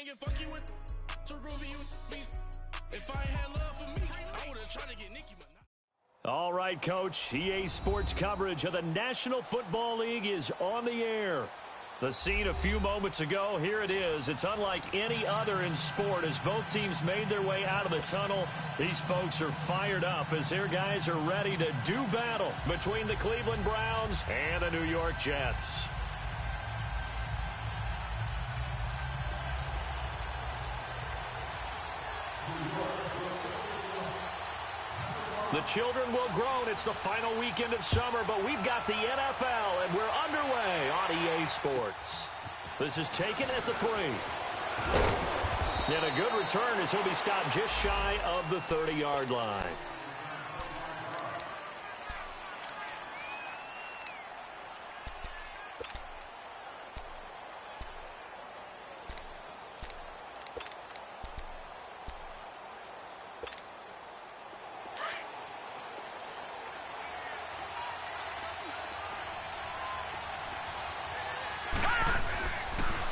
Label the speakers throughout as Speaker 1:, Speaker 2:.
Speaker 1: get funky with to review me. If I had love for me, I would have tried to get Nicki.
Speaker 2: All right, Coach. EA Sports coverage of the National Football League is on the air. The scene a few moments ago, here it is. It's unlike any other in sport as both teams made their way out of the tunnel. These folks are fired up as their guys are ready to do battle between the Cleveland Browns and the New York Jets. The children will groan. It's the final weekend of summer, but we've got the NFL, and we're underway on EA Sports. This is taken at the 3. And a good return as he'll be stopped just shy of the 30-yard line.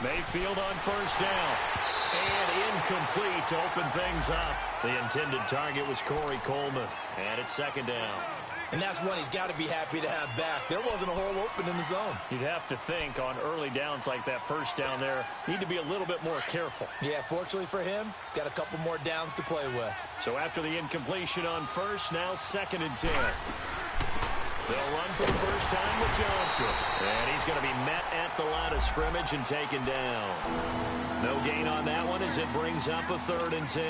Speaker 2: Mayfield on first down. And incomplete to open things up. The intended target was Corey Coleman. And it's second down.
Speaker 3: And that's one he's got to be happy to have back. There wasn't a hole open in the zone.
Speaker 2: You'd have to think on early downs like that first down there, need to be a little bit more careful.
Speaker 3: Yeah, fortunately for him, got a couple more downs to play with.
Speaker 2: So after the incompletion on first, now 2nd and 10. They'll run for the first time with Johnson. And he's going to be met at the line of scrimmage and taken down. No gain on that one as it brings up a 3rd and 10.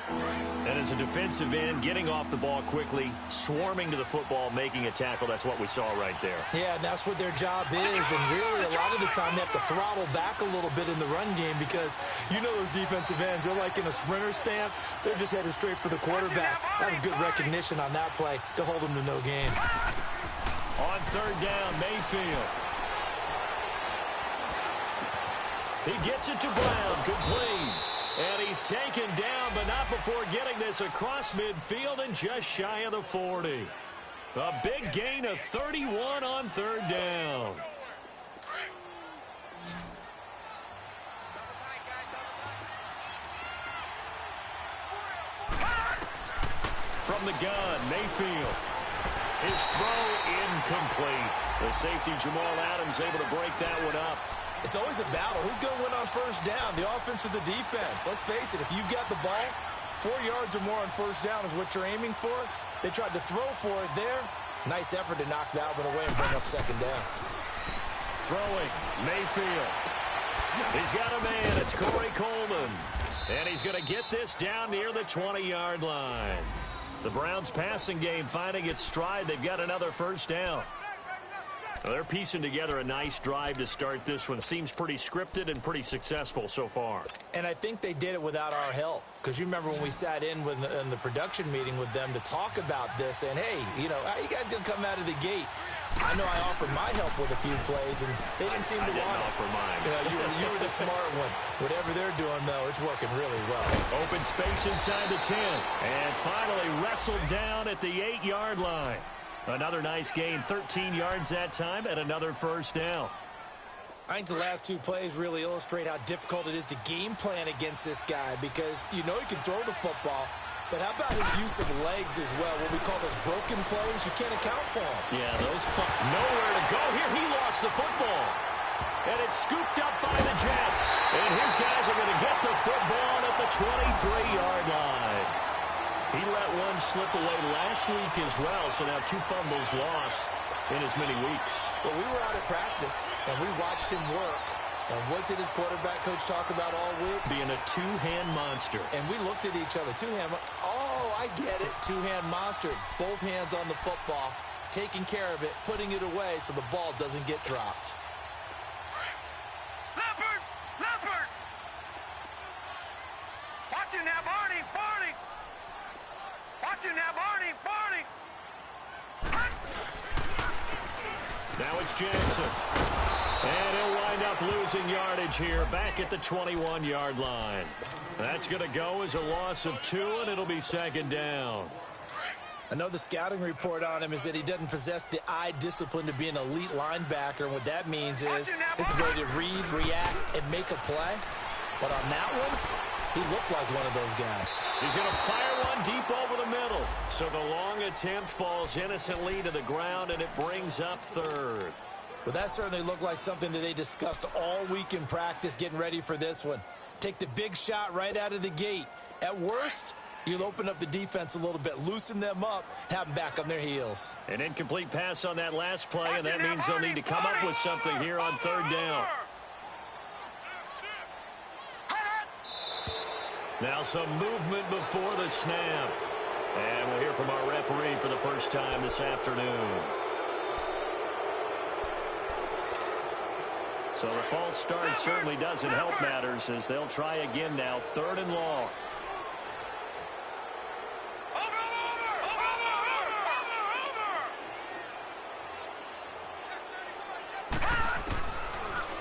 Speaker 2: And as a defensive end, getting off the ball quickly, swarming to the football, making a tackle, that's what we saw right there.
Speaker 3: Yeah, and that's what their job is. And really, a lot of the time, they have to throttle back a little bit in the run game because you know those defensive ends, they're like in a sprinter stance. They're just headed straight for the quarterback. That was good recognition on that play to hold them to no gain.
Speaker 2: On 3rd down, Mayfield. He gets it to Brown, complete. And he's taken down, but not before getting this across midfield and just shy of the 40. A big gain of 31 on 3rd down. From the gun, Mayfield. His throw incomplete. The safety, Jamal Adams, able to break that one up.
Speaker 3: It's always a battle. Who's going to win on first down, the offense or the defense? Let's face it, if you've got the ball, 4 yards or more on first down is what you're aiming for. They tried to throw for it there. Nice effort to knock that one away and bring up 2nd down.
Speaker 2: Throwing, Mayfield. He's got a man. It's Corey Coleman. And he's going to get this down near the 20-yard line. The Browns' passing game finding its stride. They've got another first down. Well, they're piecing together a nice drive to start this one. Seems pretty scripted and pretty successful so far.
Speaker 3: And I think they did it without our help. Because you remember when we sat in the production meeting with them to talk about this, and hey, you know, how you guys going to come out of the gate? I know I offered my help with a few plays, and they didn't seem to want it.
Speaker 2: I didn't offer mine.
Speaker 3: You were the smart one. Whatever they're doing, though, it's working really well.
Speaker 2: Open space inside the 10. And finally wrestled down at the 8-yard line. Another nice gain, 13 yards that time, and another first down.
Speaker 3: I think the last 2 plays really illustrate how difficult it is to game plan against this guy because you know he can throw the football, but how about his use of legs as well? What we call those broken plays, you can't account for them.
Speaker 2: Yeah, those nowhere to go here. He lost the football. And it's scooped up by the Jets. And his guys are going to get the football at the 23-yard line. He let one slip away last week as well, so now 2 fumbles lost in as many weeks.
Speaker 3: Well, we were out at practice, and we watched him work. And what did his quarterback coach talk about all week?
Speaker 2: Being a 2-hand monster.
Speaker 3: And we looked at each other. 2-hand. Oh, I get it. 2-hand monster. Both hands on the football, taking care of it, putting it away so the ball doesn't get dropped.
Speaker 4: Leopard! Leopard! Watch it now, Barney! Barney! Watch it now, Barney! Barney!
Speaker 2: Now it's Jackson. And he'll wind up losing yardage here back at the 21-yard line. That's going to go as a loss of 2, and it'll be 2nd down.
Speaker 3: I know the scouting report on him is that he doesn't possess the eye discipline to be an elite linebacker. And what that means is his ability to read, react, and make a play. But on that one, he looked like one of those guys.
Speaker 2: He's going to fire one deep over the middle. So the long attempt falls innocently to the ground, and it brings up third.
Speaker 3: Well, that certainly looked like something that they discussed all week in practice getting ready for this one. Take the big shot right out of the gate. At worst, you'll open up the defense a little bit, loosen them up, have them back on their heels.
Speaker 2: An incomplete pass on that last play, and that means they'll need to come up with something here on third down. Now some movement before the snap. And we'll hear from our referee for the first time this afternoon. So the false start certainly doesn't help matters as they'll try again now, third and long.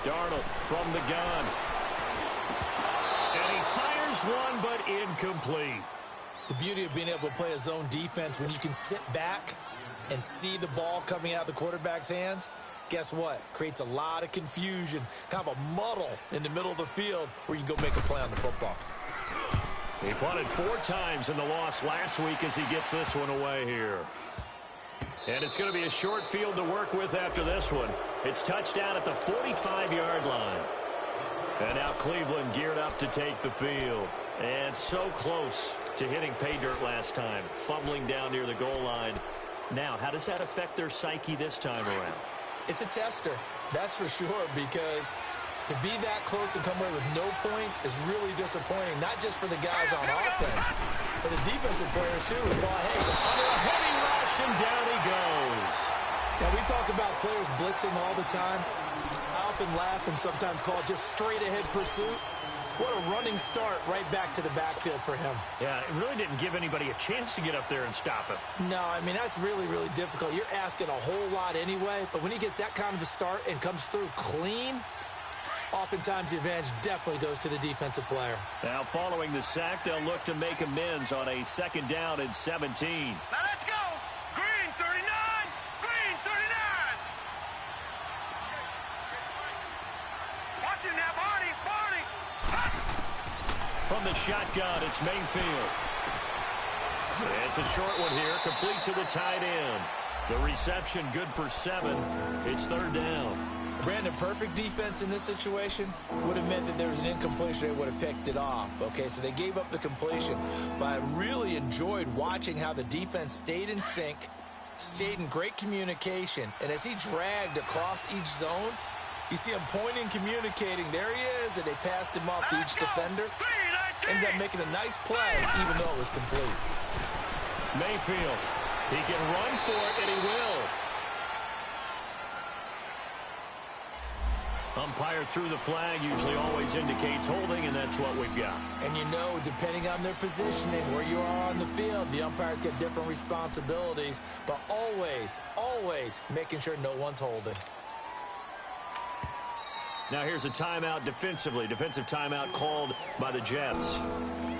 Speaker 2: Darnold from the gun. And he fires one, but incomplete.
Speaker 3: The beauty of being able to play a zone defense when you can sit back and see the ball coming out of the quarterback's hands, guess what? Creates a lot of confusion, kind of a muddle in the middle of the field where you can go make a play on the football.
Speaker 2: He punted 4 times in the loss last week as he gets this one away here. And it's going to be a short field to work with after this one. It's touchdown at the 45-yard line. And now Cleveland geared up to take the field. And so close to hitting pay dirt last time, fumbling down near the goal line. Now, how does that affect their psyche this time around?
Speaker 3: It's a tester, that's for sure, because to be that close and come away with no points is really disappointing, not just for the guys on offense, but the defensive players, too, who thought, hey,
Speaker 2: under a heavy rush, and down he goes.
Speaker 3: Now, we talk about players blitzing all the time. I often laugh and sometimes call it just straight-ahead pursuit. What a running start right back to the backfield for him.
Speaker 2: Yeah, it really didn't give anybody a chance to get up there and stop him.
Speaker 3: No, I mean, that's really, really difficult. You're asking a whole lot anyway, but when he gets that kind of a start and comes through clean, oftentimes the advantage definitely goes to the defensive player.
Speaker 2: Now, following the sack, they'll look to make amends on a 2nd down and 17.
Speaker 4: Now let's go. Green 39. Green 39. Watching now, Barney. Barney.
Speaker 2: From the shotgun, it's Mayfield. It's a short one here, complete to the tight end. The reception good for 7. It's 3rd down.
Speaker 3: Brandon, perfect defense in this situation would have meant that there was an incompletion. They would have picked it off. Okay, so they gave up the completion. But I really enjoyed watching how the defense stayed in sync, stayed in great communication. And as he dragged across each zone, you see him pointing, communicating. There he is, and they passed him off to each defender. Ended up making a nice play, even though it was complete.
Speaker 2: Mayfield, he can run for it, and he will. Umpire threw the flag, usually always indicates holding, and that's what we've got.
Speaker 3: And you know, depending on their positioning, where you are on the field, the umpires get different responsibilities, but always, always making sure no one's holding.
Speaker 2: Now here's a timeout defensively. Defensive timeout called by the Jets.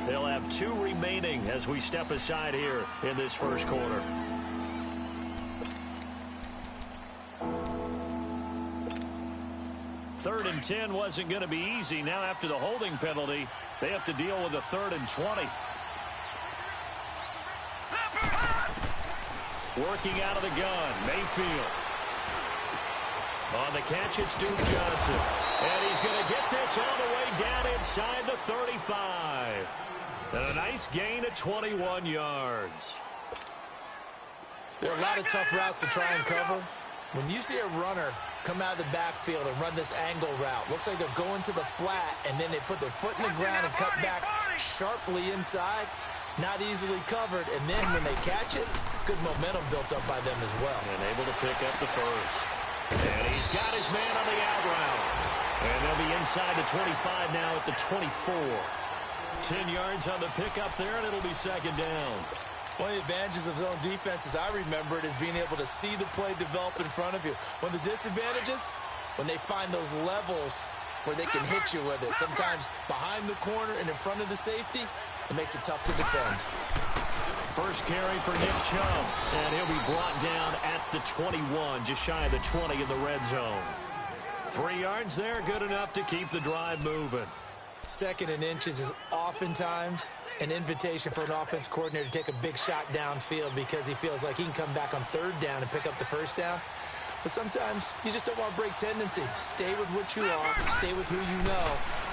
Speaker 2: They'll have 2 remaining as we step aside here in this first quarter. Third and 10 wasn't going to be easy. Now after the holding penalty, they have to deal with a 3rd and 20. Working out of the gun, Mayfield. On the catch, it's Duke Johnson. And he's going to get this all the way down inside the 35. And a nice gain at 21 yards.
Speaker 3: There are a lot of tough routes to try and cover. When you see a runner come out of the backfield and run this angle route, looks like they're going to the flat, and then they put their foot in the ground and cut back sharply inside. Not easily covered, and then when they catch it, good momentum built up by them as well.
Speaker 2: And able to pick up the first. And he's got his man on the out route. And they'll be inside the 25 now at the 24. 10 yards on the pickup there, and it'll be 2nd down.
Speaker 3: One of the advantages of zone defense, as I remember it, is being able to see the play develop in front of you. One of the disadvantages, when they find those levels where they can hit you with it. Sometimes behind the corner and in front of the safety, it makes it tough to defend.
Speaker 2: First carry for Nick Chubb, and he'll be brought down at the 21, just shy of the 20 in the red zone. 3 yards there, good enough to keep the drive moving.
Speaker 3: Second and inches is oftentimes an invitation for an offense coordinator to take a big shot downfield because he feels like he can come back on third down and pick up the first down. But sometimes you just don't want to break tendency. Stay with what you are, stay with who you know,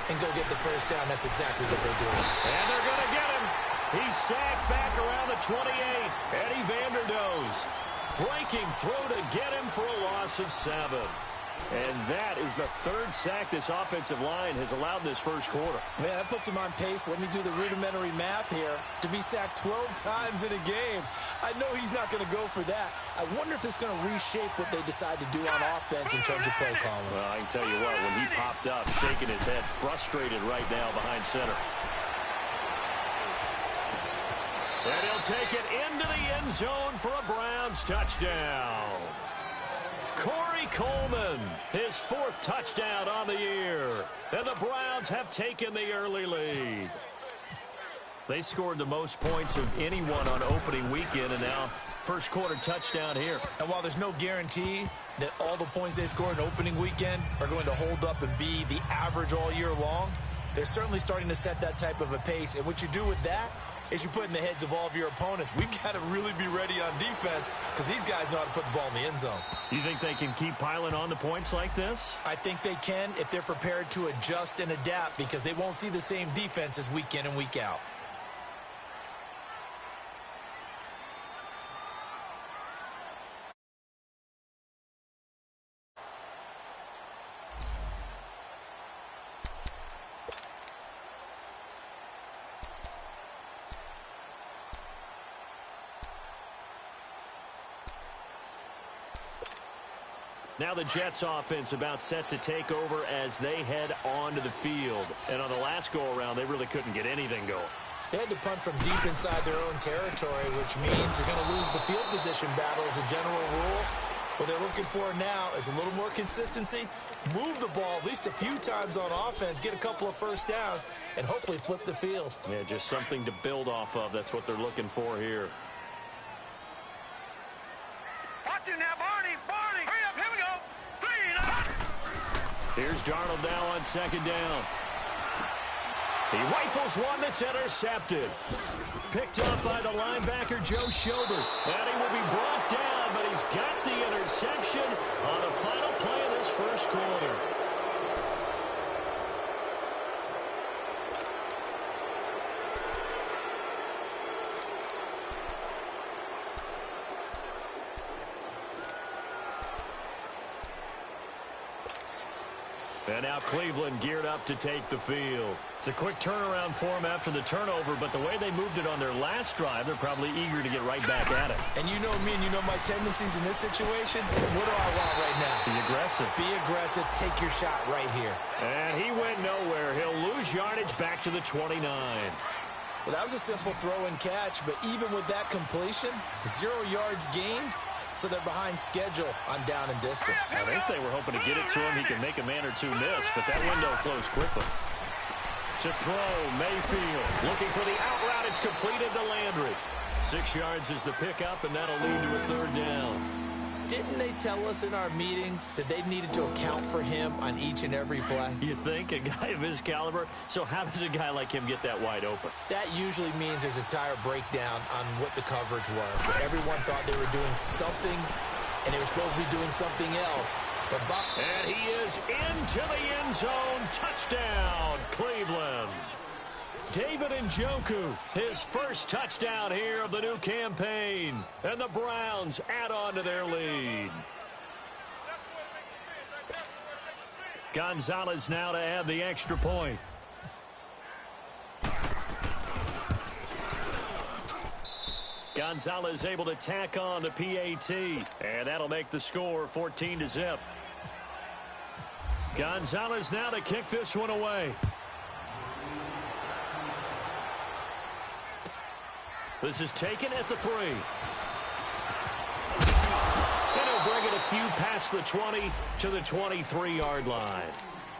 Speaker 3: and go get the first down. That's exactly what they're doing.
Speaker 2: And they're going to get him. He's sacked back around the 28. Eddie Vanderdoes breaking through to get him for a loss of 7. And that is the third sack this offensive line has allowed in this first quarter.
Speaker 3: Man, that puts him on pace. Let me do the rudimentary math here. To be sacked 12 times in a game, I know he's not going to go for that. I wonder if it's going to reshape what they decide to do on offense in terms of play calling.
Speaker 2: Well, I can tell you what, when he popped up, shaking his head, frustrated right now behind center. And he'll take it into the end zone for a Browns touchdown. Corey Coleman, his 4th touchdown on the year. And the Browns have taken the early lead. They scored the most points of anyone on opening weekend, and now first quarter touchdown here.
Speaker 3: And while there's no guarantee that all the points they scored in opening weekend are going to hold up and be the average all year long, they're certainly starting to set that type of a pace. And what you do with that is you put in the heads of all of your opponents, we've got to really be ready on defense because these guys know how to put the ball in the end zone.
Speaker 2: You think they can keep piling on the points like this?
Speaker 3: I think they can if they're prepared to adjust and adapt because they won't see the same defenses week in and week out.
Speaker 2: Now the Jets offense about set to take over as they head onto the field. And on the last go-around, they really couldn't get anything going.
Speaker 3: They had to punt from deep inside their own territory, which means you're going to lose the field position battle as a general rule. What they're looking for now is a little more consistency, move the ball at least a few times on offense, get a couple of first downs, and hopefully flip the field.
Speaker 2: Yeah, just something to build off of. That's what they're looking for here.
Speaker 4: Watch it now, Barney. Barney. Hurry up. Here we go. 3 and out.
Speaker 2: Here's Darnold now on second down. He rifles one that's intercepted. Picked up by the linebacker, Joe Schobert. And he will be brought down, but he's got the interception on the final play of this first quarter. And now Cleveland geared up to take the field. It's a quick turnaround for them after the turnover, but the way they moved it on their last drive, they're probably eager to get right back at it.
Speaker 3: And you know me and you know my tendencies in this situation. What do I want right now?
Speaker 2: Be aggressive.
Speaker 3: Be aggressive. Take your shot right here.
Speaker 2: And he went nowhere. He'll lose yardage back to the 29.
Speaker 3: Well, that was a simple throw and catch, but even with that completion, 0 yards gained. So they're behind schedule on down and distance.
Speaker 2: I think they were hoping to get it to him. He can make a man or two miss, but that window closed quickly. To throw, Mayfield looking for the out route. It's completed to Landry. 6 yards is the pickup, and that'll lead to a third down.
Speaker 3: Didn't they tell us in our meetings that they needed to account for him on each and every play?
Speaker 2: You think? A guy of his caliber? So how does a guy like him get that wide open?
Speaker 3: That usually means there's a tire breakdown on what the coverage was. That everyone thought they were doing something, and they were supposed to be doing something else.
Speaker 2: And he is into the end zone. Touchdown, Cleveland. David Njoku, his first touchdown here of the new campaign. And the Browns add on to their lead. Gonzalez now to add the extra point. Gonzalez able to tack on the PAT. And that'll make the score 14-0. Gonzalez now to kick this one away. This is taken at the 3. And he'll bring it a few past the 20 to the 23-yard line.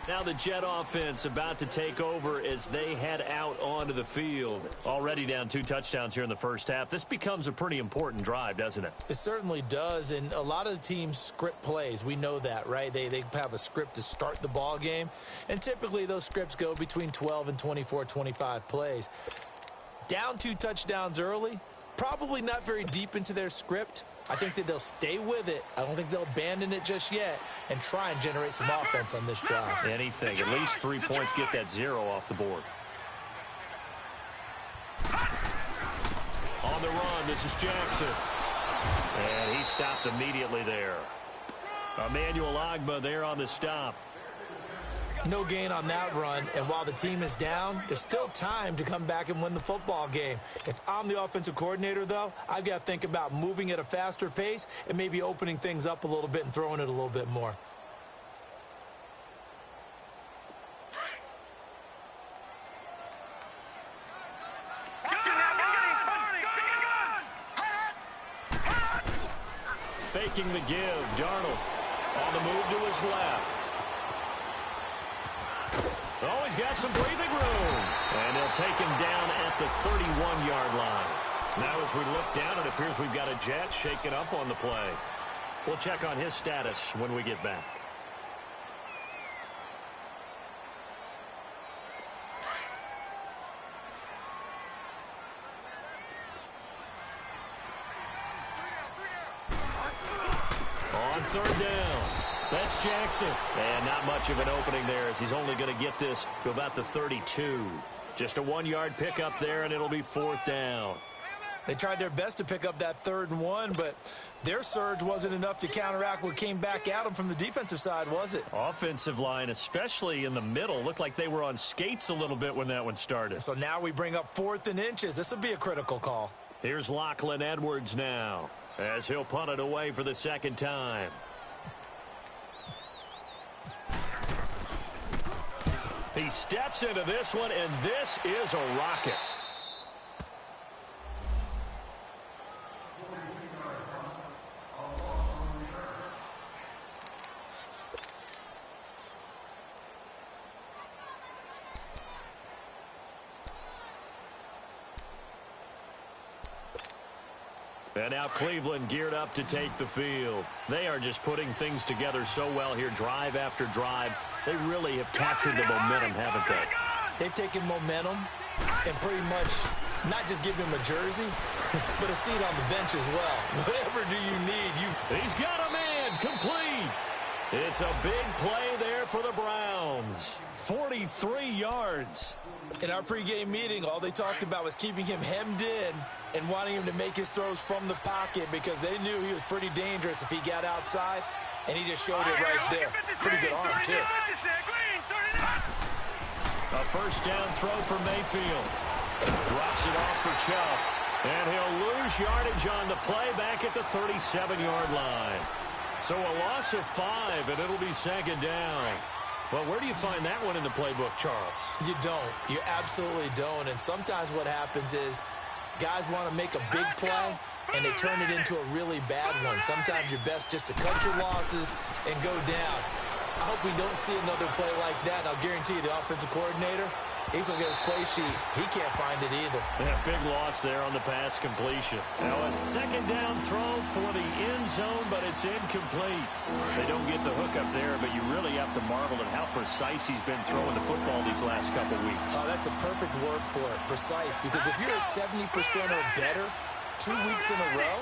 Speaker 2: Now the Jet offense about to take over as they head out onto the field. Already down 2 touchdowns here in the first half. This becomes a pretty important drive, doesn't it?
Speaker 3: It certainly does, and a lot of the teams script plays. We know that, right? They have a script to start the ball game, and typically those scripts go between 12 and 24, 25 plays. Down 2 touchdowns early, probably not very deep into their script. I think that they'll stay with it. I don't think they'll abandon it just yet and try and generate some offense on this drive.
Speaker 2: Anything. At least 3 points, get that 0 off the board. On the run, this is Jackson. And he stopped immediately there. Emmanuel Ogbah there on the stop.
Speaker 3: No gain on that run, and while the team is down, there's still time to come back and win the football game. If I'm the offensive coordinator, though, I've got to think about moving at a faster pace and maybe opening things up a little bit and throwing it a little bit more.
Speaker 2: Faking the give, Darnold on the move to his left. Oh, he's got some breathing room. And they'll take him down at the 31-yard line. Now as we look down, it appears we've got a Jet shaking up on the play. We'll check on his status when we get back. On 3rd down. That's Jackson. And not much of an opening there as he's only going to get this to about the 32. Just a 1-yard pickup there, and it'll be 4th down.
Speaker 3: They tried their best to pick up that 3rd and 1, but their surge wasn't enough to counteract what came back at them from the defensive side, was it?
Speaker 2: Offensive line, especially in the middle, looked like they were on skates a little bit when that one started.
Speaker 3: So now we bring up 4th and inches. This will be a critical call.
Speaker 2: Here's Lachlan Edwards now as he'll punt it away for the 2nd time. He steps into this one, and this is a rocket. And now Cleveland geared up to take the field. They are just putting things together so well here, drive after drive. They really have captured the momentum, haven't they?
Speaker 3: They've taken momentum and pretty much not just give him a jersey, but a seat on the bench as well. Whatever do you need?
Speaker 2: He's got a man, complete. It's a big play there for the Browns. 43 yards.
Speaker 3: In our pregame meeting, all they talked about was keeping him hemmed in and wanting him to make his throws from the pocket because they knew he was pretty dangerous if he got outside, and he just showed it right there. Pretty good arm, too.
Speaker 2: A 1st down throw for Mayfield. Drops it off for Chubb. And he'll lose yardage on the play back at the 37-yard line. So a loss of 5, and it'll be 2nd down. Well, where do you find that one in the playbook, Charles?
Speaker 3: You don't. You absolutely don't. And sometimes what happens is guys want to make a big play, and they turn it into a really bad one. Sometimes you're best just to cut your losses and go down. I hope we don't see another play like that. And I'll guarantee you the offensive coordinator, he's going to get his play sheet. He can't find it either.
Speaker 2: Yeah, big loss there on the pass completion. Now a 2nd down throw for the end zone, but it's incomplete. They don't get the hook up there, but you really have to marvel at how precise he's been throwing the football these last couple weeks.
Speaker 3: Oh, that's the perfect word for it, precise. Because if you're at 70% or better 2 weeks in a row,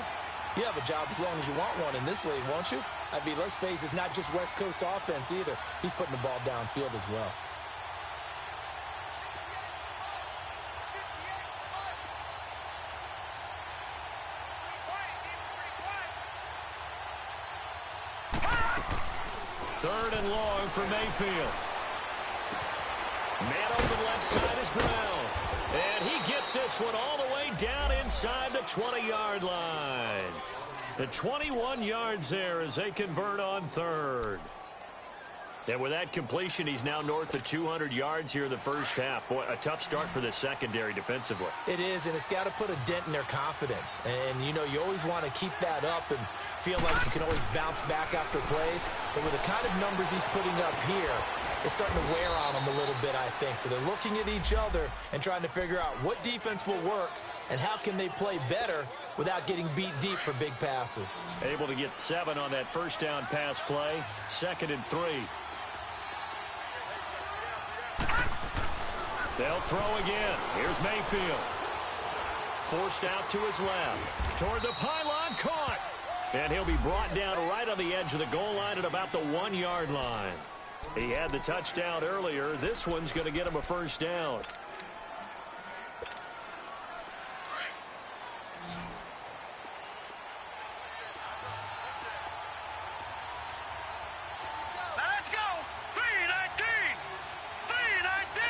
Speaker 3: you have a job as long as you want one in this league, won't you? I mean, let's face it, it's not just West Coast offense either. He's putting the ball downfield as well.
Speaker 2: Third and long for Mayfield. Man open left side is Brown. And he gets this one all the way down inside the 20-yard line. The 21 yards there as they convert on 3rd. And with that completion, he's now north of 200 yards here in the first half. Boy, a tough start for the secondary defensively.
Speaker 3: It is, and it's got to put a dent in their confidence. And, you know, you always want to keep that up and feel like you can always bounce back after plays. But with the kind of numbers he's putting up here, is starting to wear on them a little bit, I think. So they're looking at each other and trying to figure out what defense will work and how can they play better without getting beat deep for big passes.
Speaker 2: Able to get 7 on that first down pass play. 2nd and 3. They'll throw again. Here's Mayfield. Forced out to his left. Toward the pylon, caught. And he'll be brought down right on the edge of the goal line at about the 1-yard line. He had the touchdown earlier. This one's going to get him a first down.
Speaker 4: Let's go. 319. 319.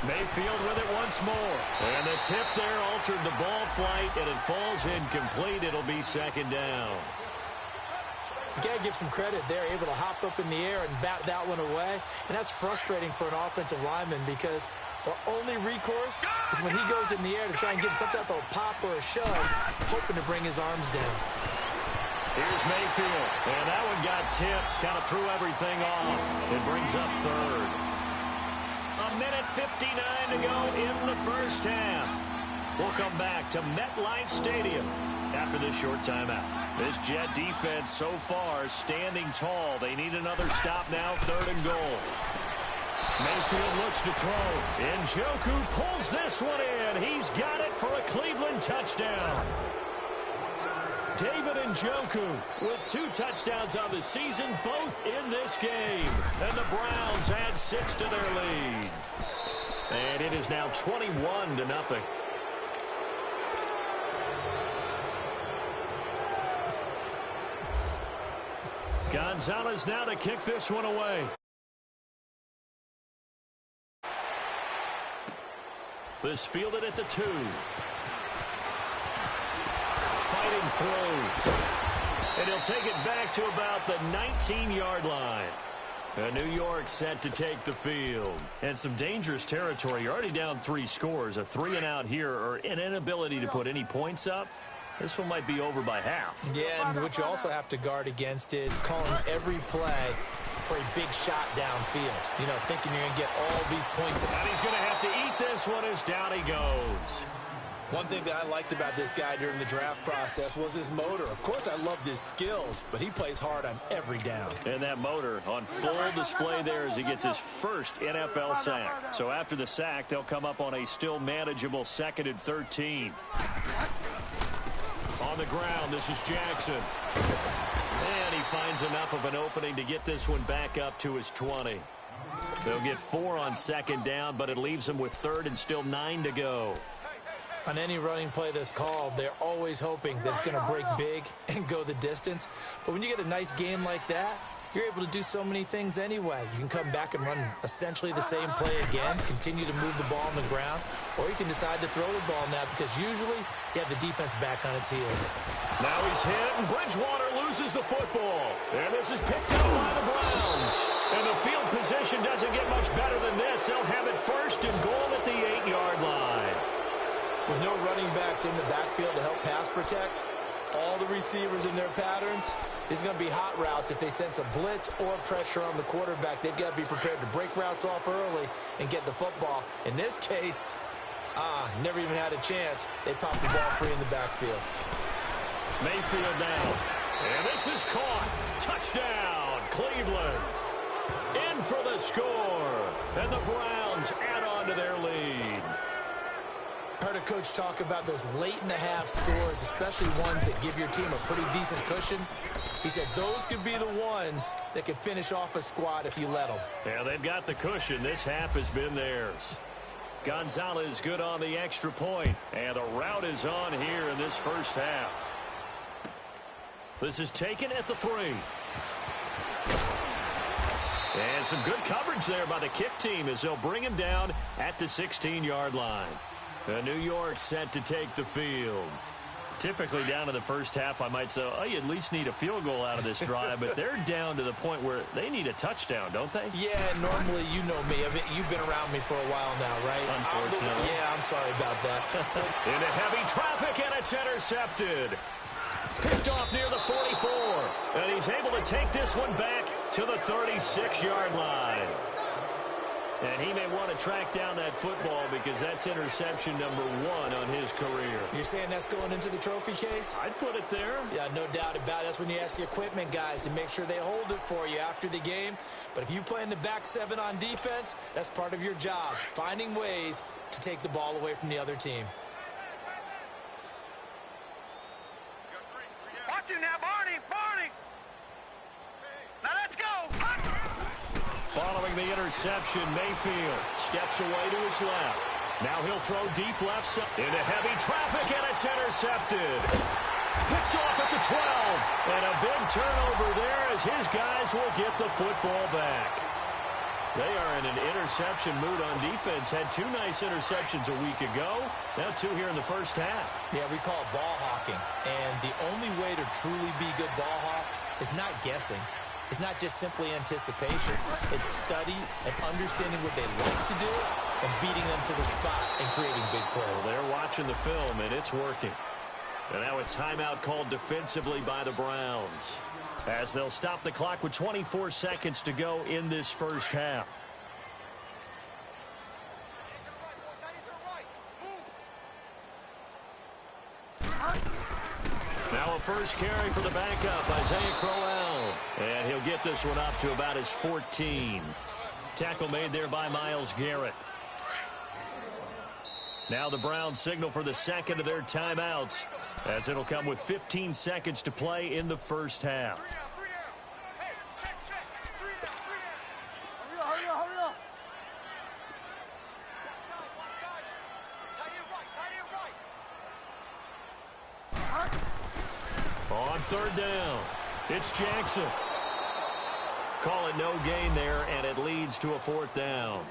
Speaker 2: Mayfield with it once more. And the tip there altered the ball flight, and it falls incomplete. It'll be 2nd down.
Speaker 3: You got to give some credit there, able to hop up in the air and bat that one away. And that's frustrating for an offensive lineman because the only recourse is when he goes in the air to try and get some type of a pop or a shove, hoping to bring his arms down.
Speaker 2: Here's Mayfield. And that one got tipped, kind of threw everything off. It brings up 3rd. 1:59 to go in the first half. We'll come back to MetLife Stadium after this short timeout. This Jet defense so far standing tall. They need another stop now, 3rd and goal. Mayfield looks to throw. Njoku pulls this one in. He's got it for a Cleveland touchdown. David Njoku with 2 touchdowns on the season, both in this game. And the Browns add 6 to their lead. And it is now 21-0. Gonzalez now to kick this one away. This fielded at the 2. Fighting through. And he'll take it back to about the 19-yard line. New York set to take the field. And some dangerous territory. You're already down 3 scores. A 3-and-out here or an inability to put any points up. This one might be over by half.
Speaker 3: Yeah, and what you also have to guard against is calling every play for a big shot downfield. You know, thinking you're going to get all these points.
Speaker 2: And he's going to have to eat this one as down he goes.
Speaker 3: One thing that I liked about this guy during the draft process was his motor. Of course, I loved his skills, but he plays hard on every down.
Speaker 2: And that motor on full display there as he gets his first NFL sack. So after the sack, they'll come up on a still manageable 2nd and 13. On the ground, this is Jackson. And he finds enough of an opening to get this one back up to his 20. They'll get 4 on 2nd down, but it leaves them with 3rd and still 9 to go.
Speaker 3: On any running play that's called, they're always hoping that it's going to break big and go the distance. But when you get a nice game like that, you're able to do so many things anyway. You can come back and run essentially the same play again, continue to move the ball on the ground, or you can decide to throw the ball now because usually you have the defense back on its heels.
Speaker 2: Now he's hit, and Bridgewater loses the football. And this is picked up by the Browns. And the field position doesn't get much better than this. They'll have it 1st and goal at the 8-yard line.
Speaker 3: With no running backs in the backfield to help pass protect, all the receivers in their patterns, it's going to be hot routes. If they sense a blitz or pressure on the quarterback, they've got to be prepared to break routes off early and get the football. In this case, never even had a chance. They popped the ball free in the backfield.
Speaker 2: Mayfield down. And this is caught. Touchdown, Cleveland. In for the score. And the Browns add on to their lead.
Speaker 3: Heard a coach talk about those late-in-the-half scores, especially ones that give your team a pretty decent cushion. He said those could be the ones that could finish off a squad if you let them.
Speaker 2: Yeah, they've got the cushion. This half has been theirs. Gonzalez good on the extra point, and the route is on here in this first half. This is taken at the 3. And some good coverage there by the kick team as they'll bring him down at the 16-yard line. New York set to take the field. Typically down to the first half, I might say, oh, you at least need a field goal out of this drive, but they're down to the point where they need a touchdown, don't they?
Speaker 3: Yeah, normally, you know me. I mean, you've been around me for a while now, right?
Speaker 2: Unfortunately.
Speaker 3: Yeah, I'm sorry about that.
Speaker 2: Into heavy traffic, and it's intercepted. Picked off near the 44. And he's able to take this one back to the 36-yard line. And he may want to track down that football because that's interception number 1 on his career.
Speaker 3: You're saying that's going into the trophy case?
Speaker 2: I'd put it there.
Speaker 3: Yeah, no doubt about it. That's when you ask the equipment guys to make sure they hold it for you after the game. But if you play in the back 7 on defense, that's part of your job, finding ways to take the ball away from the other team.
Speaker 4: Watch him now, Barney. Barney. Now let's go.
Speaker 2: Following the interception, Mayfield steps away to his left. Now he'll throw deep left side into heavy traffic, and it's intercepted. Picked off at the 12. And a big turnover there as his guys will get the football back. They are in an interception mood on defense. Had 2 nice interceptions a week ago. Now 2 here in the first half.
Speaker 3: Yeah, we call it ball hawking. And the only way to truly be good ball hawks is not guessing. It's not just simply anticipation. It's study and understanding what they like to do and beating them to the spot and creating big plays.
Speaker 2: Well, they're watching the film, and it's working. And now a timeout called defensively by the Browns, as they'll stop the clock with 24 seconds to go in this first half. Now a first carry for the backup, Isaiah Crowell. And he'll get this one up to about his 14. Tackle made there by Myles Garrett. Now the Browns signal for the second of their timeouts, as it'll come with 15 seconds to play in the first half. On third down, it's Jackson. Call it no gain there, and it leads to a 4th down.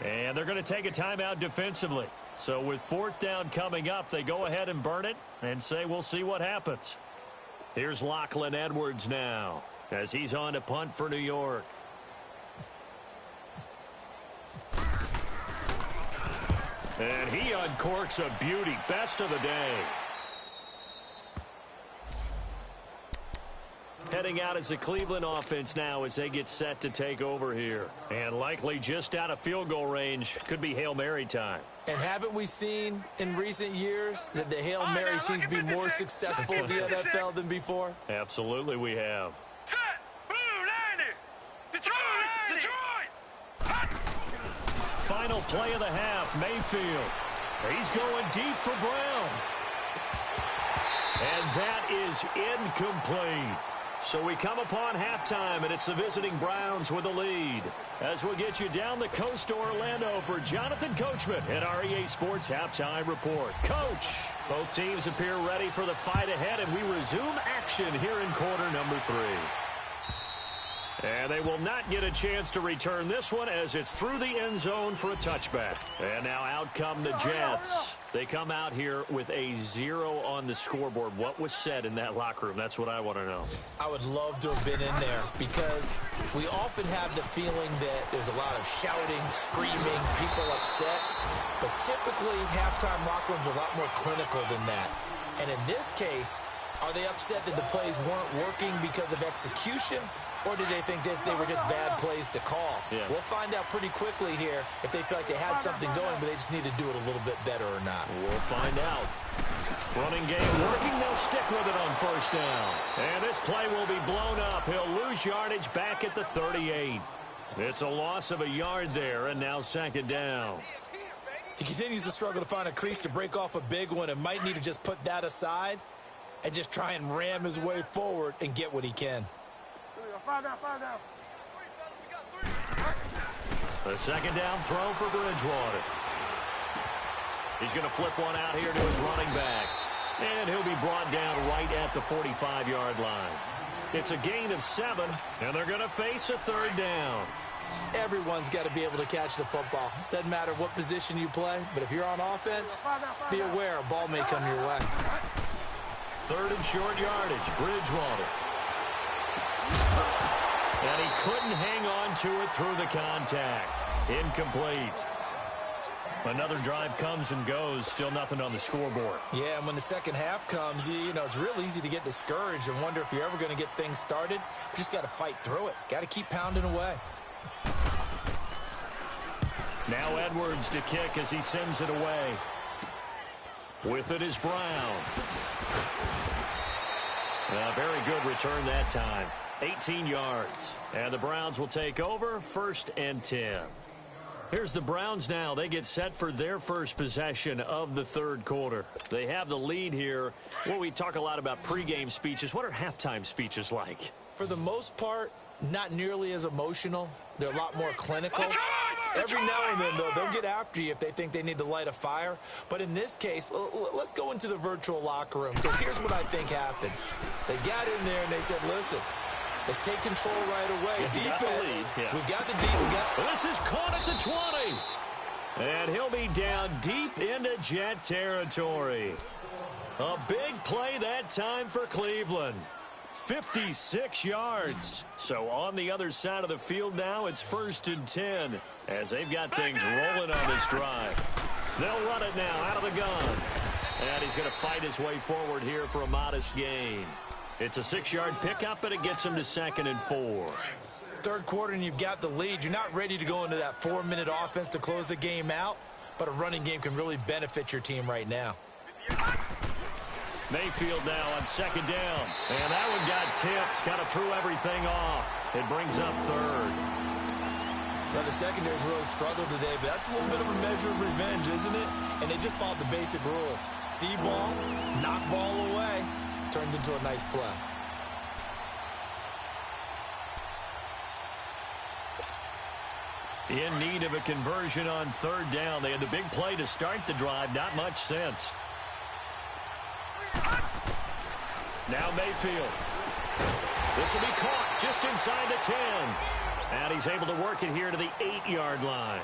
Speaker 2: And they're going to take a timeout defensively. So with 4th down coming up, they go ahead and burn it and say we'll see what happens. Here's Lachlan Edwards now as he's on to punt for New York. And he uncorks a beauty. Best of the day. Heading out as the Cleveland offense now as they get set to take over here. And likely just out of field goal range. Could be Hail Mary time.
Speaker 3: And haven't we seen in recent years that the Hail Mary seems to be more successful in the NFL than before?
Speaker 2: Absolutely we have.
Speaker 4: Set. Blue 90. Detroit. Detroit.
Speaker 2: Final play of the half, Mayfield. He's going deep for Brown. And that is incomplete. So we come upon halftime, and it's the visiting Browns with the lead. As we'll get you down the coast to Orlando for Jonathan Coachman at our EA Sports Halftime Report. Coach, both teams appear ready for the fight ahead, and we resume action here in quarter number 3. And they will not get a chance to return this one as it's through the end zone for a touchback. And now out come the Jets. They come out here with a 0 on the scoreboard. What was said in that locker room? That's what I want to know.
Speaker 3: I would love to have been in there because we often have the feeling that there's a lot of shouting, screaming, people upset. But typically, halftime locker rooms are a lot more clinical than that. And in this case, are they upset that the plays weren't working because of execution? Or did they think they were just bad plays to call?
Speaker 2: Yeah.
Speaker 3: We'll find out pretty quickly here if they feel like they had something going, but they just need to do it a little bit better or not.
Speaker 2: We'll find out. Running game working. They'll stick with it on first down. And this play will be blown up. He'll lose yardage back at the 38. It's a loss of a yard there, and now second down.
Speaker 3: He continues to struggle to find a crease to break off a big one and might need to just put that aside and just try and ram his way forward and get what he can.
Speaker 4: Five down.
Speaker 2: The second down throw for Bridgewater. He's going to flip one out here to his running back. And he'll be brought down right at the 45-yard line. It's a gain of 7, and they're going to face a third down.
Speaker 3: Everyone's got to be able to catch the football. Doesn't matter what position you play, but if you're on offense, be aware a ball may come your way.
Speaker 2: Third and short yardage, Bridgewater. And he couldn't hang on to it through the contact. Incomplete. Another drive comes and goes, still nothing on the scoreboard.
Speaker 3: Yeah, and when the second half comes, you know, it's real easy to get discouraged and wonder if you're ever going to get things started. You just got to fight through it. Got to keep pounding away.
Speaker 2: Now Edwards to kick as he sends it away. With it is Brown. A very good return that time. 18 yards. And the Browns will take over, 1st and 10. Here's the Browns now. They get set for their first possession of the third quarter. They have the lead here. Well, we talk a lot about pregame speeches. What are halftime speeches like?
Speaker 3: For the most part, not nearly as emotional. They're a lot more clinical. Every now and then, though, they'll get after you if they think they need to light a fire. But in this case, let's go into the virtual locker room, because here's what I think happened. They got in there and they said, listen, let's take control right away. Defense, we've got the deep.
Speaker 2: This is caught at the 20. And he'll be down deep into Jet territory. A big play that time for Cleveland. 56 yards. So on the other side of the field now, it's 1st and 10 as they've got things rolling on this drive. They'll run it now out of the gun. And he's going to fight his way forward here for a modest gain. It's a 6-yard pickup, and it gets him to 2nd and 4.
Speaker 3: Third quarter, and you've got the lead. You're not ready to go into that 4-minute offense to close the game out, but a running game can really benefit your team right now.
Speaker 2: Mayfield now on 2nd down. And that one got tipped. Kind of threw everything off. It brings up 3rd.
Speaker 3: Well, the secondary's really struggled today, but that's a little bit of a measure of revenge, isn't it? And they just followed the basic rules. See ball, knock ball away. Turned into a nice play.
Speaker 2: In need of a conversion on 3rd down. They had the big play to start the drive. Not much sense. Now Mayfield. This will be caught just inside the 10. And he's able to work it here to the 8-yard line.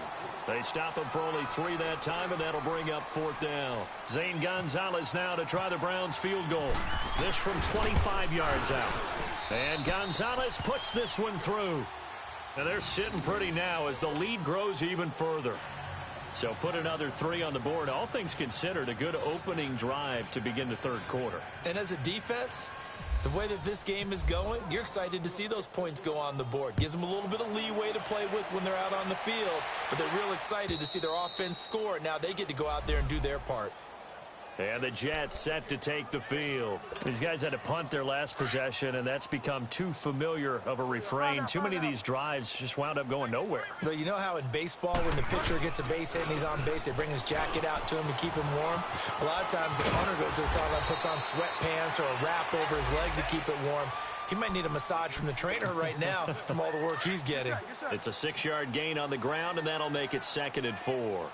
Speaker 2: They stop him for only 3 that time, and that'll bring up 4th down. Zane Gonzalez now to try the Browns field goal. This from 25 yards out. And Gonzalez puts this one through. And they're sitting pretty now as the lead grows even further. So put another 3 on the board. All things considered, a good opening drive to begin the third quarter.
Speaker 3: And as a defense, the way that this game is going, you're excited to see those points go on the board. Gives them a little bit of leeway to play with when they're out on the field, but they're real excited to see their offense score. Now they get to go out there and do their part.
Speaker 2: And the Jets set to take the field. These guys had to punt their last possession, and that's become too familiar of a refrain. Too many of these drives just wound up going nowhere.
Speaker 3: But you know how in baseball, when the pitcher gets a base hit and he's on base, they bring his jacket out to him to keep him warm? A lot of times the punter goes to the sideline, puts on sweatpants or a wrap over his leg to keep it warm. He might need a massage from the trainer right now from all the work he's getting.
Speaker 2: It's a 6-yard gain on the ground, and that'll make it 2nd and 4.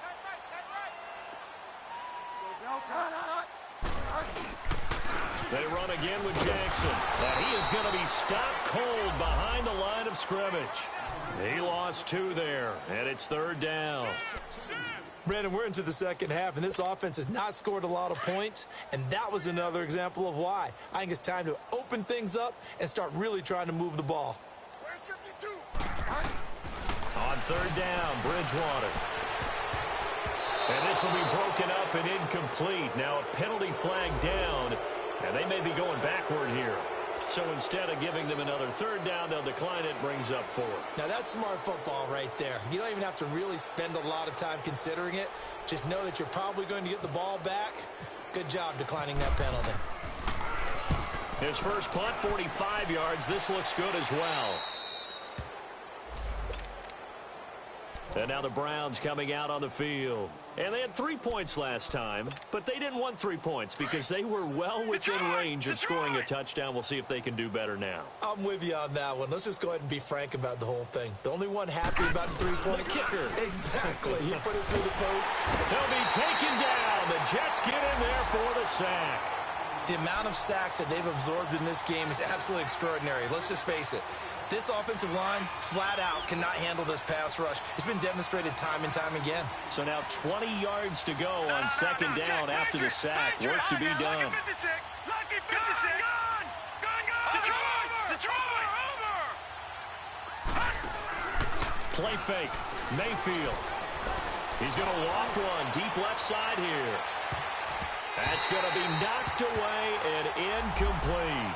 Speaker 2: They run again with Jackson. And he is going to be stopped cold behind the line of scrimmage. He lost 2 there, and it's 3rd down.
Speaker 3: Brandon, we're into the second half, and this offense has not scored a lot of points, and that was another example of why. I think it's time to open things up and start really trying to move the ball.
Speaker 2: On 3rd down, Bridgewater. And this will be broken up and incomplete. Now a penalty flag down, and they may be going backward here. So instead of giving them another 3rd down, they'll decline it, brings up 4.
Speaker 3: Now that's smart football right there. You don't even have to really spend a lot of time considering it. Just know that you're probably going to get the ball back. Good job declining that penalty.
Speaker 2: His first punt, 45 yards. This looks good as well. And now the Browns coming out on the field. And they had 3 points last time, but they didn't want 3 points because they were well within range of scoring a touchdown. We'll see if they can do better now.
Speaker 3: I'm with you on that one. Let's just go ahead and be frank about the whole thing. The only one happy about the 3-point
Speaker 2: kicker.
Speaker 3: Exactly. He put it through the post.
Speaker 2: He'll be taken down. The Jets get in there for the sack.
Speaker 3: The amount of sacks that they've absorbed in this game is absolutely extraordinary. Let's just face it. This offensive line, flat out, cannot handle this pass rush. It's been demonstrated time and time again.
Speaker 2: So now 20 yards to go on 2nd down after the sack. Work to be done. Play fake. Mayfield. He's going to loft one deep left side here. That's going to be knocked away and incomplete.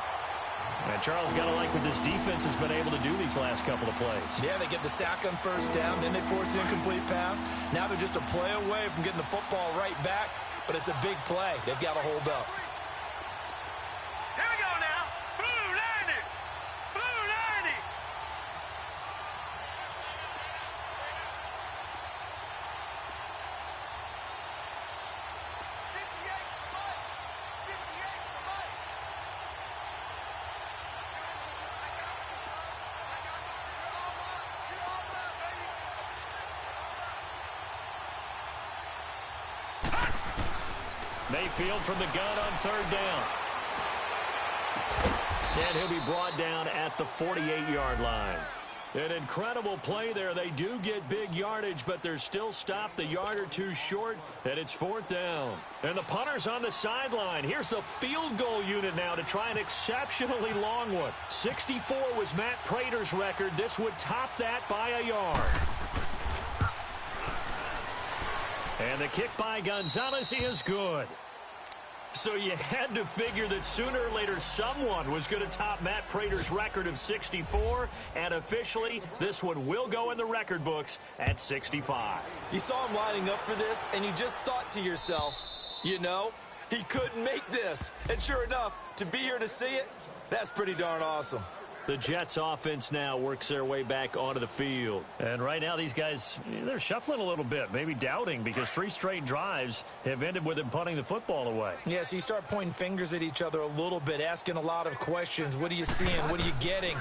Speaker 2: And Charles, got to like what this defense has been able to do these last couple of plays.
Speaker 3: Yeah, they get the sack on first down, then they force the incomplete pass. Now they're just a play away from getting the football right back, but it's a big play. They've got to hold up.
Speaker 4: Here we go now. Blue 90. Blue 90.
Speaker 2: Mayfield from the gun on third down. And he'll be brought down at the 48-yard line. An incredible play there. They do get big yardage, but they're still stopped the yard or two short, and it's fourth down. And the punter's on the sideline. Here's the field goal unit now to try an exceptionally long one. 64 was Matt Prater's record. This would top that by a yard. And the kick by Gonzalez is good. So you had to figure that sooner or later someone was going to top Matt Prater's record of 64, and officially this one will go in the record books at 65.
Speaker 3: You saw him lining up for this, and you just thought to yourself, you know, he couldn't make this. And sure enough, to be here to see it, that's pretty darn awesome.
Speaker 2: The Jets offense now works their way back onto the field. And right now these guys, they're shuffling a little bit, maybe doubting, because 3 straight drives have ended with them punting the football away.
Speaker 3: Yeah, so you start pointing fingers at each other a little bit, asking a lot of questions. What are you seeing? What are you getting?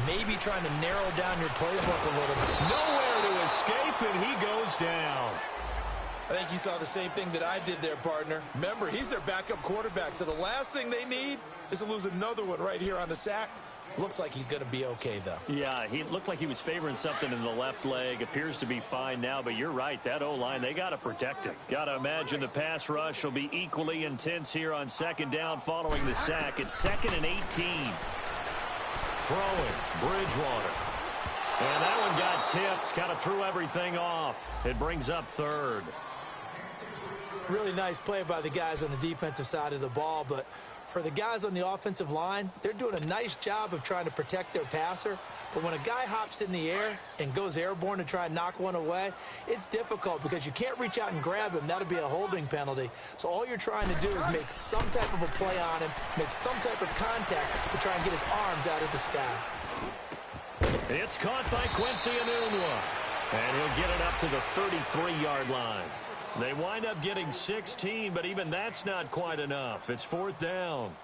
Speaker 3: Maybe trying to narrow down your playbook a little bit.
Speaker 2: Nowhere to escape, and he goes down.
Speaker 3: I think you saw the same thing that I did there, partner. Remember, he's their backup quarterback, so the last thing they need is to lose another one right here on the sack. Looks like he's going to be okay, though.
Speaker 2: Yeah, he looked like he was favoring something in the left leg. Appears to be fine now, but you're right. That O-line, they got to protect it. Got to imagine the pass rush will be equally intense here on second down following the sack. It's 2nd and 18. Throwing, Bridgewater. And that one got tipped. Kind of threw everything off. It brings up 3rd.
Speaker 3: Really nice play by the guys on the defensive side of the ball, but for the guys on the offensive line, they're doing a nice job of trying to protect their passer. But when a guy hops in the air and goes airborne to try and knock one away, it's difficult because you can't reach out and grab him. That'll be a holding penalty. So all you're trying to do is make some type of a play on him, make some type of contact to try and get his arms out of the sky.
Speaker 2: It's caught by Quincy Enunwa. And he'll get it up to the 33-yard line. They wind up getting 16, but even that's not quite enough. It's 4th down.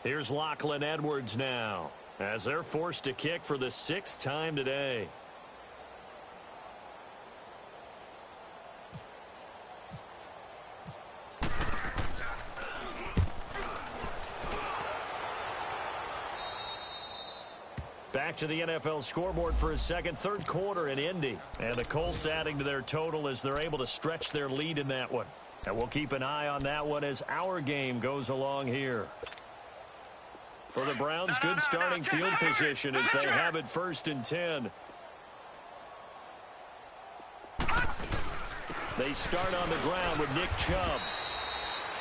Speaker 2: Here's Lachlan Edwards now, as they're forced to kick for the 6th time today. Back to the NFL scoreboard for a second, 3rd quarter in Indy. And the Colts adding to their total as they're able to stretch their lead in that one. And we'll keep an eye on that one as our game goes along here. For the Browns, good starting field position as they have it 1st and 10. They start on the ground with Nick Chubb.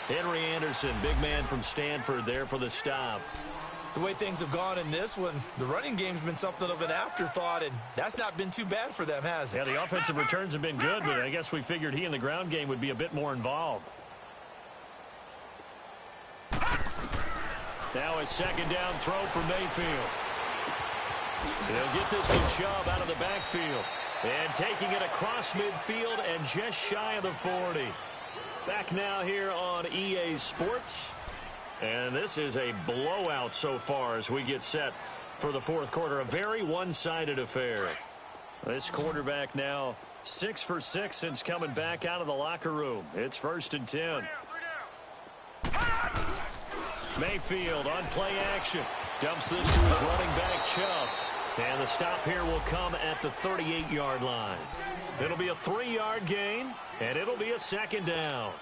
Speaker 2: Henry Anderson, big man from Stanford, there for the stop.
Speaker 3: The way things have gone in this one, the running game's been something of an afterthought, and that's not been too bad for them, has it?
Speaker 2: Yeah, the offensive returns have been good, but I guess we figured he in the ground game would be a bit more involved. Now a 2nd down throw for Mayfield. So he'll get this to Chubb out of the backfield. And taking it across midfield and just shy of the 40. Back now here on EA Sports. And this is a blowout so far as we get set for the 4th quarter. A very one-sided affair. This quarterback now 6 for 6 since coming back out of the locker room. It's 1st and 10. Mayfield on play action. Dumps this to his running back, Chubb. And the stop here will come at the 38-yard line. It'll be a 3-yard gain, and it'll be a second down.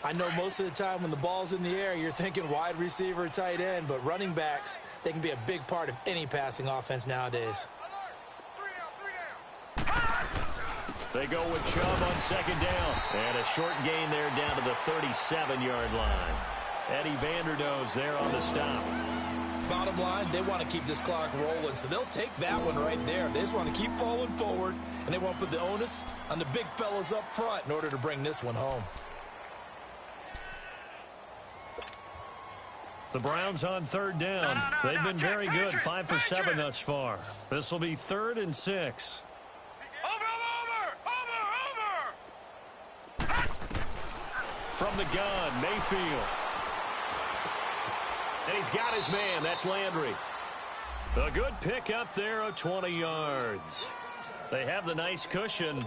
Speaker 3: I know most of the time when the ball's in the air, you're thinking wide receiver, tight end, but running backs, they can be a big part of any passing offense nowadays.
Speaker 2: They go with Chubb on second down. And a short gain there down to the 37-yard line. Eddie Vanderdoes there on the stop.
Speaker 3: Bottom line, they want to keep this clock rolling, so they'll take that one right there. They just want to keep falling forward, and they want to put the onus on the big fellas up front in order to bring this one home.
Speaker 2: The Browns on third down. They've been very good, 5 for 7 thus far. This will be 3rd and 6.
Speaker 4: Over!
Speaker 2: From the gun, Mayfield. And he's got his man. That's Landry. A good pick up there of 20 yards. They have the nice cushion.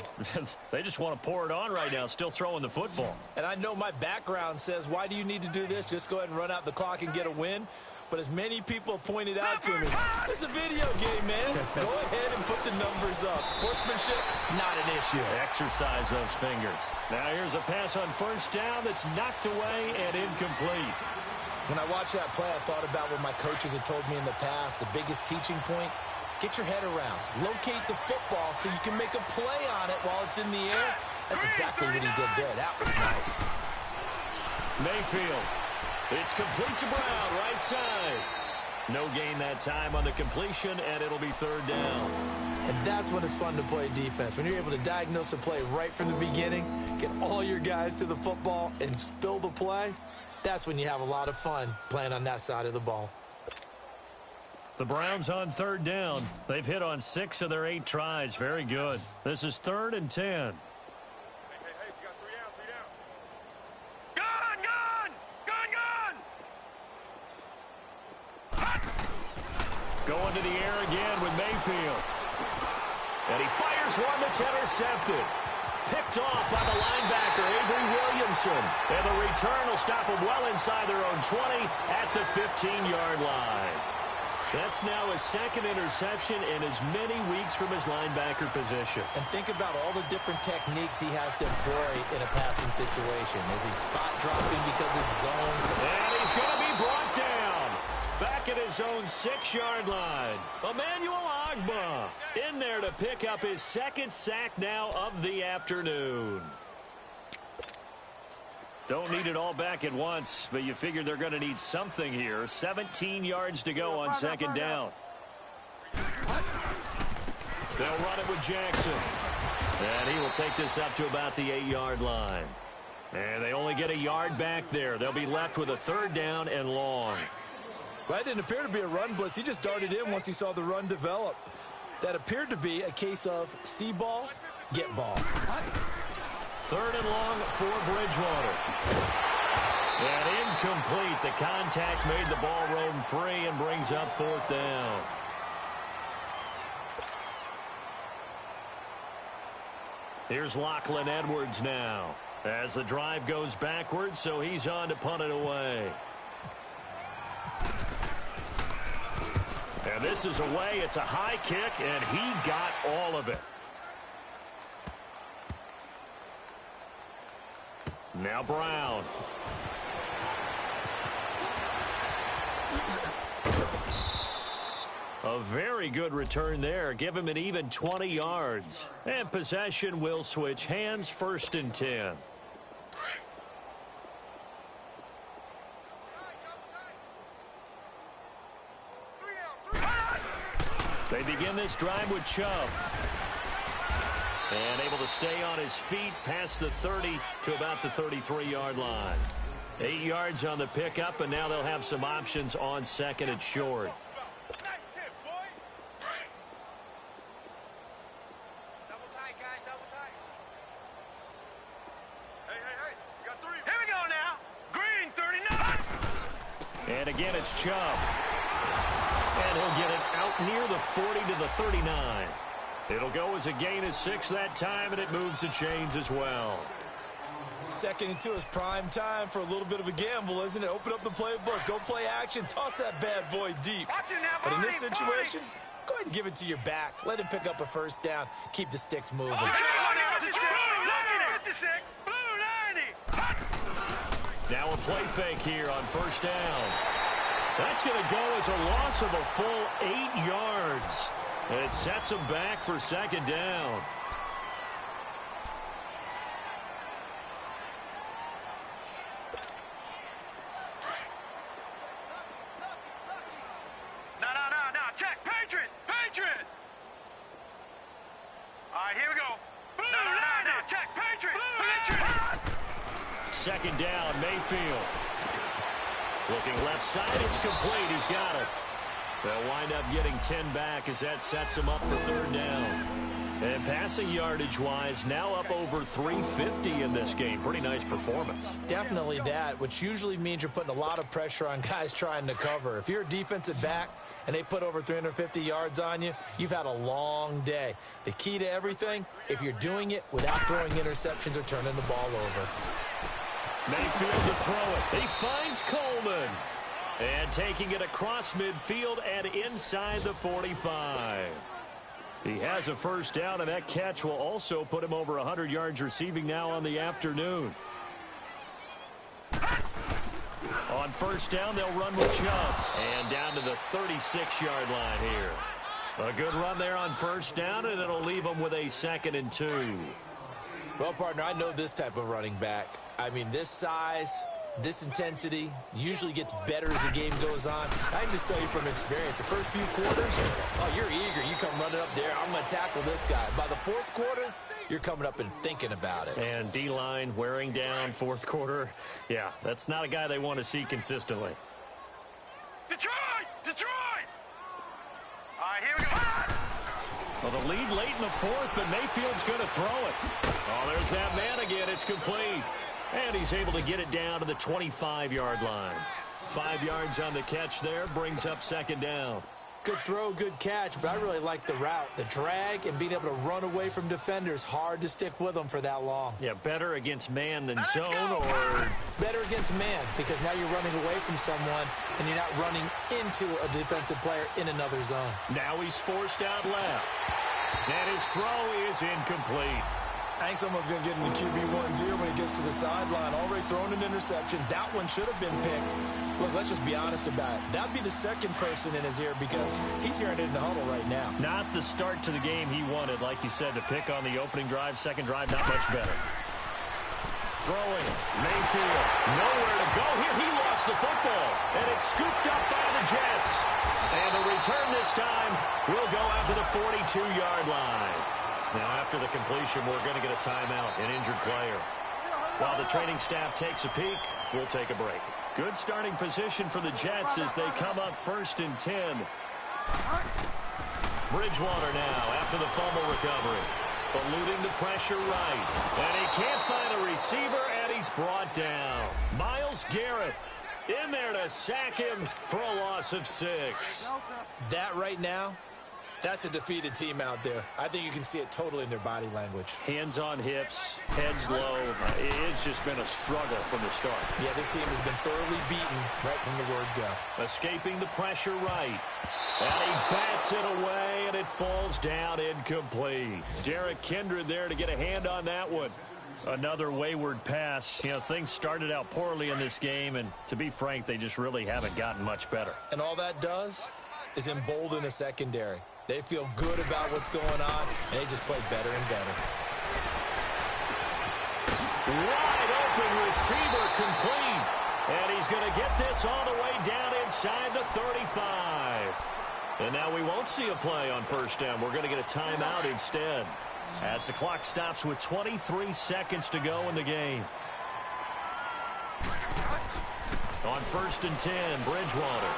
Speaker 2: They just want to pour it on right now, still throwing the football.
Speaker 3: And I know my background says, why do you need to do this? Just go ahead and run out the clock and get a win. But as many people pointed out to me, this is a video game, man. Go ahead and put the numbers up. Sportsmanship, not an issue.
Speaker 2: Exercise those fingers. Now here's a pass on first down that's knocked away and incomplete.
Speaker 3: When I watched that play, I thought about what my coaches had told me in the past. The biggest teaching point, get your head around. Locate the football so you can make a play on it while it's in the air. That's exactly what he did there. That was nice.
Speaker 2: Mayfield. It's complete to Brown, right side. No gain that time on the completion, and it'll be 3rd down.
Speaker 3: And that's when it's fun to play defense. When you're able to diagnose a play right from the beginning, get all your guys to the football, and spill the play, that's when you have a lot of fun playing on that side of the ball.
Speaker 2: The Browns on 3rd down. They've hit on 6 of their 8 tries. Very good. This is 3rd and 10.
Speaker 4: Hey, we got 3 down. Gun!
Speaker 2: Going to the air again with Mayfield. And he fires one that's intercepted. Picked off by the linebacker, Avery Williamson. And the return will stop them well inside their own 20 at the 15-yard line. That's now his 2nd interception in as many weeks from his linebacker position.
Speaker 3: And think about all the different techniques he has to employ in a passing situation. Is he spot dropping because it's zone?
Speaker 2: And he's going to be brought down. Back at his own 6-yard line. Emmanuel Ogbah in there to pick up his 2nd sack now of the afternoon. Don't need it all back at once, but you figure they're going to need something here. 17 yards to go on 2nd down. They'll run it with Jackson. And he will take this up to about the 8-yard line. And they only get a yard back there. They'll be left with a 3rd down and long.
Speaker 3: Well, that didn't appear to be a run blitz. He just darted in once he saw the run develop. That appeared to be a case of see ball, get ball.
Speaker 2: 3rd and long for Bridgewater. And incomplete. The contact made the ball roam free and brings up 4th down. Here's Lachlan Edwards now. As the drive goes backwards, so he's on to punt it away. And this is away. It's a high kick, and he got all of it. Now Brown. A very good return there. Give him an even 20 yards. And possession will switch hands. 1st and 10. They begin this drive with Chubb. And able to stay on his feet past the 30 to about the 33-yard line. 8 yards on the pickup, and now they'll have some options on 2nd and short.
Speaker 4: Double tight, guys, double tight. Hey, we got 3. Here we go now. Green, 39.
Speaker 2: And again, it's Chubb. And he'll get it out near the 40 to the 39. It'll go as a gain of 6 that time, and it moves the chains as well.
Speaker 3: 2nd and 2 is prime time for a little bit of a gamble, isn't it? Open up the playbook, go play action, toss that bad boy deep. But in this situation, go ahead and give it to your back. Let him pick up a first down. Keep the sticks moving.
Speaker 2: Now a play fake here on first down. That's going to go as a loss of a full 8 yards. And it sets them back for 2nd down.
Speaker 4: No. Check. Patriot. All right, here we go. No. Check. Patriot.
Speaker 2: 2nd down, Mayfield. Looking left side, it's complete. He's got it. They'll wind up getting 10 back as that sets them up for 3rd down. And passing yardage-wise, now up over 350 in this game. Pretty nice performance.
Speaker 3: Definitely that, which usually means you're putting a lot of pressure on guys trying to cover. If you're a defensive back and they put over 350 yards on you, you've had a long day. The key to everything, if you're doing it without throwing interceptions or turning the ball over.
Speaker 2: Mayfield to throw it. He finds Coleman. And taking it across midfield and inside the 45. He has a first down, and that catch will also put him over 100 yards receiving now on the afternoon. On first down, they'll run with Chubb. And down to the 36-yard line here. A good run there on first down, and it'll leave them with a 2nd and 2.
Speaker 3: Well, partner, I know this type of running back. I mean, this size, this intensity usually gets better as the game goes on. I can just tell you from experience, the first few quarters, oh, you're eager. You come running up there, I'm going to tackle this guy. By the 4th quarter, you're coming up and thinking about it.
Speaker 2: And D-line wearing down 4th quarter. Yeah, that's not a guy they want to see consistently.
Speaker 4: Detroit! All right, here we go.
Speaker 2: Well, the lead late in the 4th, but Mayfield's going to throw it. Oh, there's that man again. It's complete. And he's able to get it down to the 25-yard line. 5 yards on the catch there, brings up 2nd down.
Speaker 3: Good throw, good catch, but I really like the route. The drag and being able to run away from defenders, hard to stick with them for that long.
Speaker 2: Yeah, better against man than zone, or
Speaker 3: better against man, because now you're running away from someone and you're not running into a defensive player in another zone.
Speaker 2: Now he's forced out left. And his throw is incomplete.
Speaker 3: I think someone's going to get into QB1 here when he gets to the sideline. Already thrown an interception. That one should have been picked. Look, let's just be honest about it. That'd be the 2nd person in his ear because he's hearing it in the huddle right now.
Speaker 2: Not the start to the game he wanted, like you said, to pick on the opening drive. 2nd drive, not much better. Throwing, Mayfield, nowhere to go here. He lost the football, and it's scooped up by the Jets. And the return this time will go out to the 42-yard line. Now, after the completion, we're going to get a timeout, an injured player. While the training staff takes a peek, we'll take a break. Good starting position for the Jets as they come up 1st and 10. Bridgewater now after the fumble recovery. Eluding the pressure right. And he can't find a receiver, and he's brought down. Myles Garrett in there to sack him for a loss of 6.
Speaker 3: That right now, that's a defeated team out there. I think you can see it totally in their body language.
Speaker 2: Hands on hips, heads low. It's just been a struggle from the start.
Speaker 3: Yeah, this team has been thoroughly beaten right from the word go.
Speaker 2: Escaping the pressure right. And he bats it away, and it falls down incomplete. Derek Kindred there to get a hand on that one. Another wayward pass. You know, things started out poorly in this game, and to be frank, they just really haven't gotten much better.
Speaker 3: And all that does is embolden a secondary. They feel good about what's going on, and they just play better and better.
Speaker 2: Wide open receiver complete. And he's going to get this all the way down inside the 35. And now we won't see a play on first down. We're going to get a timeout instead, as the clock stops with 23 seconds to go in the game. On 1st and 10, Bridgewater.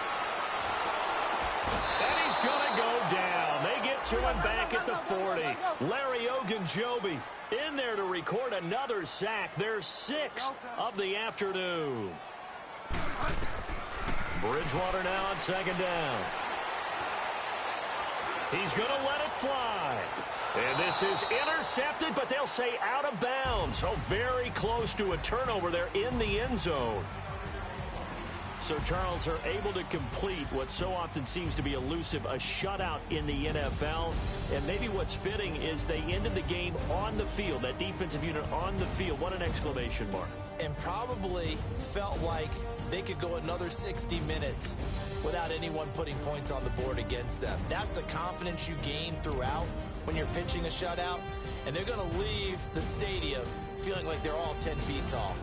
Speaker 2: And he's going to go down. They get to him back at the 40. Larry Ogunjobi in there to record another sack, their 6th of the afternoon. Bridgewater now on 2nd down. He's going to let it fly. And this is intercepted, but they'll say out of bounds. So very close to a turnover there in the end zone. So, Charles, are able to complete what so often seems to be elusive, a shutout in the NFL. And maybe what's fitting is they ended the game on the field, that defensive unit on the field. What an exclamation mark.
Speaker 3: And probably felt like they could go another 60 minutes without anyone putting points on the board against them. That's the confidence you gain throughout when you're pitching a shutout. And they're going to leave the stadium feeling like they're all 10 feet tall.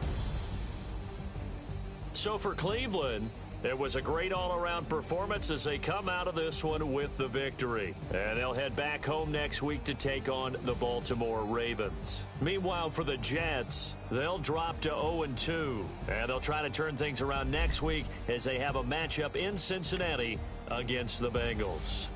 Speaker 2: So for Cleveland, it was a great all-around performance as they come out of this one with the victory. And they'll head back home next week to take on the Baltimore Ravens. Meanwhile, for the Jets, they'll drop to 0-2. And they'll try to turn things around next week as they have a matchup in Cincinnati against the Bengals.